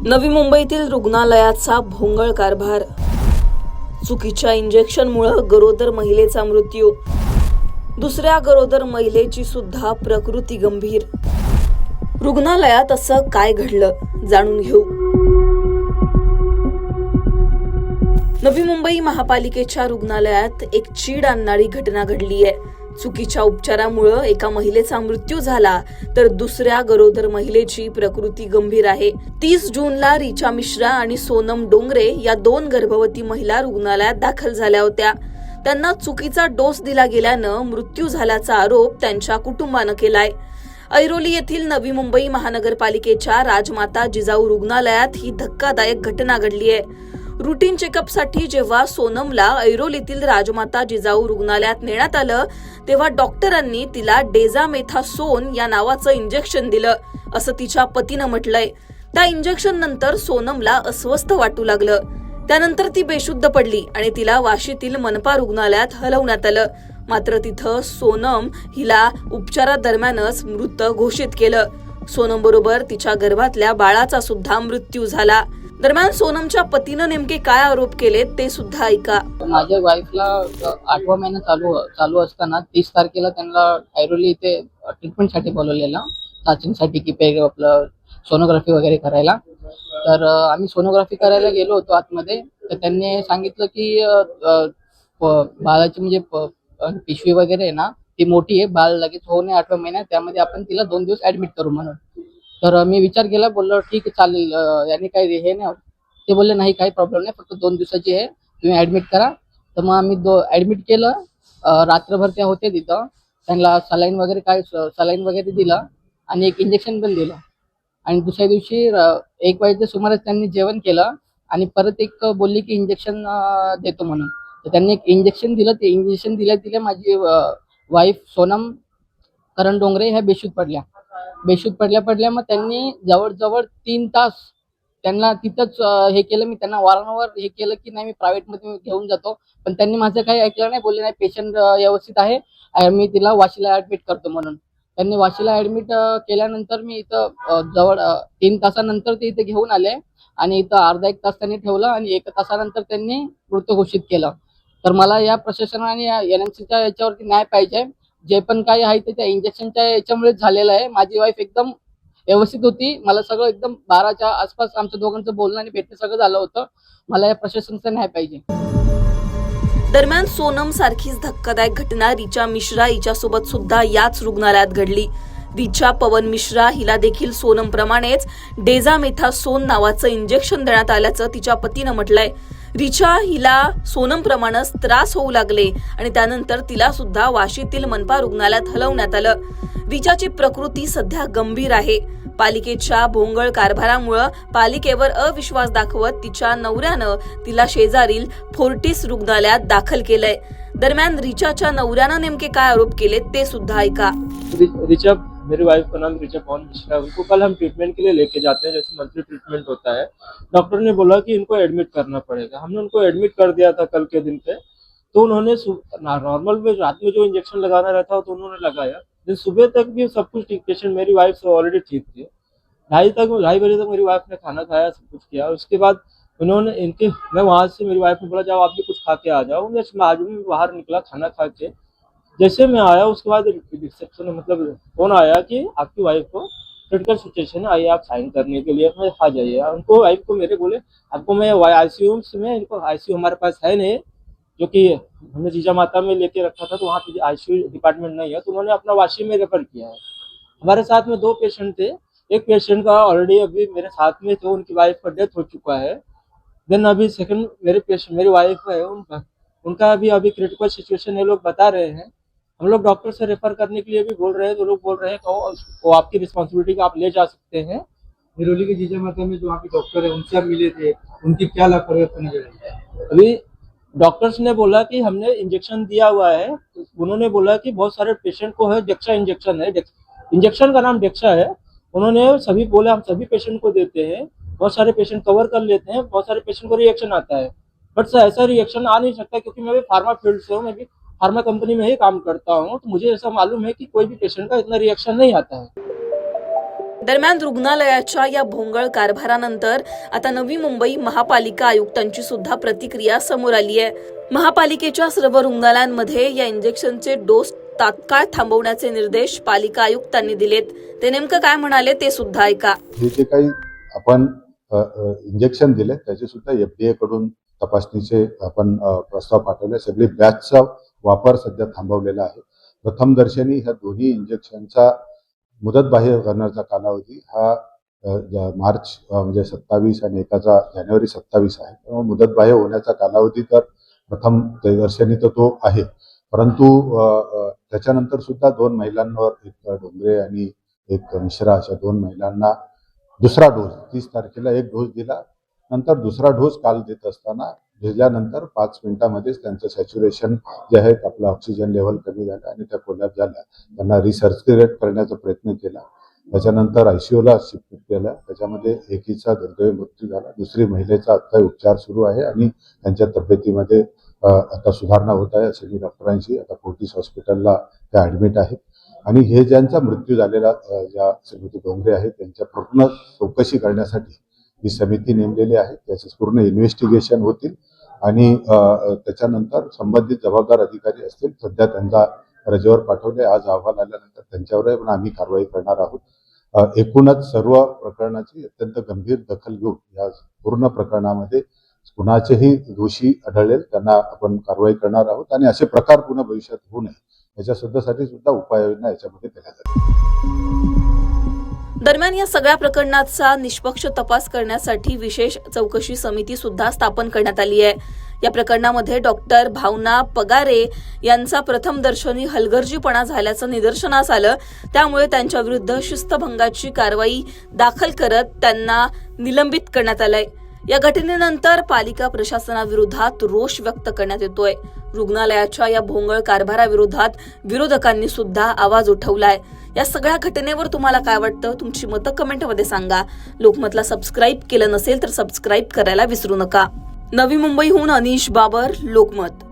नवी मुंबईतील रुग्णालयाचा भोंगळ कारभार. चुकीच्या इंजेक्शनमुळे गरोदर महिलेचा मृत्यू. दुसऱ्या गरोदर महिलेची सुद्धा प्रकृती गंभीर. रुग्णालयात असं काय घडलं जाणून घेऊ. नवी मुंबई महापालिकेच्या रुग्णालयात एक चीड आणणारी घटना घडली आहे. चुकीच्या उपचारामुळे एका महिलेचा मृत्यू झाला तर दुसऱ्या गरोदर महिलेची प्रकृती गंभीर आहे. 30 जूनला रिचा मिश्रा आणि सोनम डोंगरे या 2 गर्भवती महिला रुग्णालयात दाखल झाल्या होत्या. त्यांना चुकीचा डोस दिला गेल्यानं मृत्यू झाल्याचा आरोप त्यांच्या कुटुंबानं केलाय. ऐरोली येथील नवी मुंबई महानगरपालिकेच्या राजमाता जिजाऊ रुग्णालयात ही धक्कादायक घटना घडली आहे. रुटीन चेकअपसाठी जेव्हा सोनमला ऐरोलीतील राजमाता जिजाऊ रुग्णालयात नेण्यात आलं तेव्हा डॉक्टरांनी तिला डेझामेथासोन या नावाचं इंजेक्शन दिलं असं तिच्या पतीनं म्हटलंय. त्या इंजेक्शन नंतर सोनमला अस्वस्थ वाटू लागलं. त्यानंतर ती बेशुद्ध पडली आणि तिला वाशीतील मनपा रुग्णालयात हलवण्यात आलं. मात्र तिथं सोनम हिला उपचारादरम्यानच मृत घोषित केलं. सोनम बरोबर तिच्या गर्भातल्या बाळाचा सुद्धा मृत्यू झाला. दरम्यान सोनमच्या पतीनं नेमके काय आरोप केले ते सुद्धा ऐका. माझ्या वाईफला 8वा महिना चालू असताना 30 तारखेला त्यांना ऐरोली इथे ट्रीटमेंटसाठी बोलवलेलं, चाचणीसाठी की आपलं सोनोग्राफी वगैरे करायला. तर आम्ही सोनोग्राफी करायला गेलो होतो आतमध्ये. तर त्यांनी सांगितलं की बाळाची म्हणजे पिशवी वगैरे आहे ना ती मोठी आहे, बाळ लगेच होऊ नये 8व्या महिन्यात, त्यामध्ये आपण तिला 2 दिवस ऍडमिट करू म्हणून. तर मी विचार केला, बोललो ठीक आहे चालेल, यांनी काही हे नाही. ते बोलले नाही काही प्रॉब्लेम नाही, फक्त 2 दिवसाची आहे, तुम्ही ऍडमिट करा. तर मग आम्ही ऍडमिट केलं. रात्रभर त्या होते तिथं. त्यांना सलाईन वगैरे दिलं आणि एक इंजेक्शन पण दिलं. आणि दुसऱ्या दिवशी 1 वाजेच्या सुमारास त्यांनी जेवण केलं आणि परत एक बोलली की इंजेक्शन देतो म्हणून. तर त्यांनी एक इंजेक्शन दिलं. ते इंजेक्शन दिल्या माझी वाईफ सोनम करण डोंगरे ह्या बेशुद्ध पडल्या. मग त्यांनी जवळजवळ 3 तास त्यांना तिथंच हे केलं. मी त्यांना वारंवार हे केलं की नाही मी प्रायव्हेटमध्ये घेऊन जातो, पण त्यांनी माझं काही ऐकलं नाही. बोलले नाही पेशंट व्यवस्थित आहे, मी तिला वाशीला ऍडमिट करतो म्हणून. त्यांनी वाशीला ऍडमिट केल्यानंतर मी इथं जवळ 3 तासानंतर ते इथे घेऊन आले आणि इथं अर्धा 1 तास त्यांनी ठेवलं आणि 1 तासानंतर त्यांनी मृत घोषित केलं. तर मला या प्रशासनाने NMCच्या याच्यावरती न्याय पाहिजे. जे पण काही आहे ते त्या इंजेक्शनच्या याच्यामुळेच झालेलं आहे. माझी वाईफ एकदम व्यवस्थित होती. मला सगळं एकदम 12च्या आसपास आमच्या दोघांचं बोलणं आणि भेटणं सगळं झालं होतं. मला या प्रशासनाचा न्याय पाहिजे. दरम्यान सोनम सारखीच धक्कादायक घटना रिचा मिश्रा हिच्यासोबत सुद्धा याच रुग्णालयात घडली. रिचा पवन मिश्रा हिला देखील सोनम प्रमाणेच डेझामेथासोन नावाचं इंजेक्शन देण्यात आल्याचं तिच्या पतीनं म्हटलंय. रिचा हिला सोनम प्रमाणेच त्रास होऊ लागले आणि त्यानंतर तिला सुद्धा वाशीतील मनपा रुग्णालयात हलवण्यात आलं. रिचाची प्रकृती सध्या गंभीर आहे. पालिकेच्या भोंगळ कारभारामुळे पालिकेवर अविश्वास दाखवत तिच्या नवऱ्यानं तिला शेजारील फोर्टिस रुग्णालयात दाखल केलंय. दरम्यान रिचाच्या नवऱ्यानं नेमके काय आरोप केले ते सुद्धा ऐका. रिचा, मेरी वाइफ का नाम रिचा पवन मिश्रा है। उनको कल हम ट्रीटमेंट के लिए लेके जाते हैं, जैसे मंथली ट्रीटमेंट होता है। डॉक्टर ने बोला कि इनको एडमिट करना पड़ेगा। हमने उनको एडमिट कर दिया था कल के दिन पे। तो उन्होंने नॉर्मल में रात में जो इंजेक्शन लगाना रहता तो उन्होंने लगाया। दिन सुबह तक भी सब कुछ ठीक, पेशेंट मेरी वाइफ से ऑलरेडी ठीक थी। 2:30 बजे तक मेरी वाइफ ने खाना खाया, सब कुछ किया। उसके बाद उन्होंने मैं वहां से मेरी वाइफ ने बोला जाओ आप भी कुछ खा के आ जाओ। आज भी बाहर निकला खाना खा के। जैसे मैं आया उसके बाद रिसेप्शन मतलब फोन आया कि आपकी वाइफ को क्रिटिकल सिचुएशन है, आइए आप साइन करने के लिए आ जाइए। उनको वाइफ को मेरे बोले आपको मैं ICU में, इनको ICU हमारे पास है नहीं, जो कि हमने जीजा माता में लेके रखा था, तो वहाँ पे ICU डिपार्टमेंट नहीं है, तो उन्होंने अपना वाशी में रेफर किया है। हमारे साथ में 2 पेशेंट थे। एक पेशेंट का ऑलरेडी अभी मेरे साथ में थे, उनकी वाइफ का डेथ हो चुका है। देन अभी सेकंड मेरी वाइफ है, उनका अभी क्रिटिकल सिचुएशन है, लोग बता रहे हैं। हम लोग डॉक्टर से रेफर करने के लिए भी बोल रहे हैं, तो लोग बोल रहे हैं कि वो आपकी रिस्पॉन्सिबिलिटी आप ले जा सकते हैं। ऐरोली के जीजा माता में जो वहाँ के डॉक्टर है उनसे आप मिले थे, उनकी क्या लापरवाही नजर आई? अभी डॉक्टर्स ने बोला कि हमने इंजेक्शन दिया हुआ है। उन्होंने बोला कि बहुत सारे पेशेंट को है डेक्सा इंजेक्शन है, इंजेक्शन का नाम डेक्सा है। उन्होंने सभी बोले हम सभी पेशेंट को देते हैं, बहुत सारे पेशेंट कवर कर लेते हैं, बहुत सारे पेशेंट को रिएक्शन आता है, बट ऐसा रिएक्शन आ नहीं सकता क्योंकि मैं भी फार्मा फील्ड से हूँ, मैं भी फार्मा कंपनी में ही काम करता हूँ। तो मुझे ऐसा मालूम है कि कोई भी पेशेंट का इतना रिएक्शन नहीं आता है। दरम्यान रुग्णालयाच्या या भोंगळ कारभारानंतर आता नवी मुंबई महापालिका आयुक्तांची सुद्धा प्रतिक्रिया समोर आली आहे. महापालिकेच्या सर्व रुग्णालयांमध्ये या इंजेक्शनचे डोस तात्काळ थांबवण्याचे निर्देश पालिका आयुक्तांनी दिलेत. ते नेमकं काय म्हणाले ते सुद्धा ऐका. हे जे काही आपण इंजेक्शन दिले त्याचे सुद्धा FDA कडून तपासणीचे आपण प्रस्ताव पाठवले. सगळी बॅचचा वापर सध्या थांबवलेला आहे. प्रथमदर्शनी ह्या दोन्ही इंजेक्शनचा मुदतबाह्य करण्याचा कालावधी हा मार्च म्हणजे 27 आणि एकाचा जानेवारी 27 आहे. त्यामुळे मुदतबाह्य होण्याचा कालावधी तर प्रथम दर्शनी तर तो आहे, परंतु त्याच्यानंतर सुद्धा 2 महिलांवर, एक डोंगरे आणि एक मिश्रा, अशा 2 महिलांना दुसरा डोस 30 तारखेला एक डोस दिला. नंतर दुसरा डोस काल देत असताना दिल्यानंतर 5 मिनिटांमध्येच त्यांचं सॅच्युरेशन जे आहे, आपलं ऑक्सिजन लेवल कमी झालं आणि त्या कोलॅप्स झाल्या. त्यांना रिसर्क्युलेट करण्याचा प्रयत्न केला. त्याच्यानंतर ICUला शिफ्ट केलं. त्याच्यामध्ये एकीचा दुर्दैवी मृत्यू झाला. दुसरी महिलेचा आता उपचार सुरू आहे आणि त्यांच्या तब्येतीमध्ये आता सुधारणा होत आहे. सगळी डॉक्टरांशी आता फोर्टिस हॉस्पिटलला त्या ॲडमिट आहेत. आणि हे ज्यांचा मृत्यू झालेला ज्या श्रीमती डोंगरे आहेत त्यांच्या पूर्ण चौकशी करण्यासाठी ही समिती नेमलेली आहे. त्याचं पूर्ण इन्व्हेस्टिगेशन होतील आणि त्याच्यानंतर संबंधित जबाबदार अधिकारी असतील, सध्या त्यांचा रजेवर पाठवले. आज अहवाल आल्यानंतर त्यांच्यावर पण आम्ही कारवाई करणार आहोत. एकूणच सर्व प्रकरणाची अत्यंत गंभीर दखल घेऊन या पूर्ण प्रकरणामध्ये कुणाचेही दोषी आढळेल त्यांना आपण कारवाई करणार आहोत आणि असे प्रकार पुन्हा भविष्यात होऊ नये याच्या सुद्धा उपाययोजना याच्यामध्ये केल्या जातील. दरम्यान या सगळ्या प्रकरणाचा निष्पक्ष तपास करण्यासाठी विशेष चौकशी समिती सुद्धा स्थापन करण्यात आली आहे. या प्रकरणामध्ये डॉक्टर भावना पगारे यांचा प्रथमदर्शनी हलगर्जीपणा झाल्याचं निदर्शनास आलं. त्यामुळे त्यांच्या विरुद्ध शिस्तभंगाची कारवाई दाखल करत त्यांना निलंबित करण्यात आलंय. या घटनेनंतर पालिका प्रशासनाविरोधात रोष व्यक्त करण्यात येतोय. रुग्णालयाच्या या भोंगळ कारभाराविरोधात विरोधकांनी सुद्धा आवाज उठवलाय. या सगळ्या घटनेवर तुम्हाला काय वाटतं? तुमची मतं कमेंटमध्ये सांगा. लोकमतला सबस्क्राईब केलं नसेल तर सबस्क्राईब करायला विसरू नका. नवी मुंबईहून अनिश बाबर, लोकमत.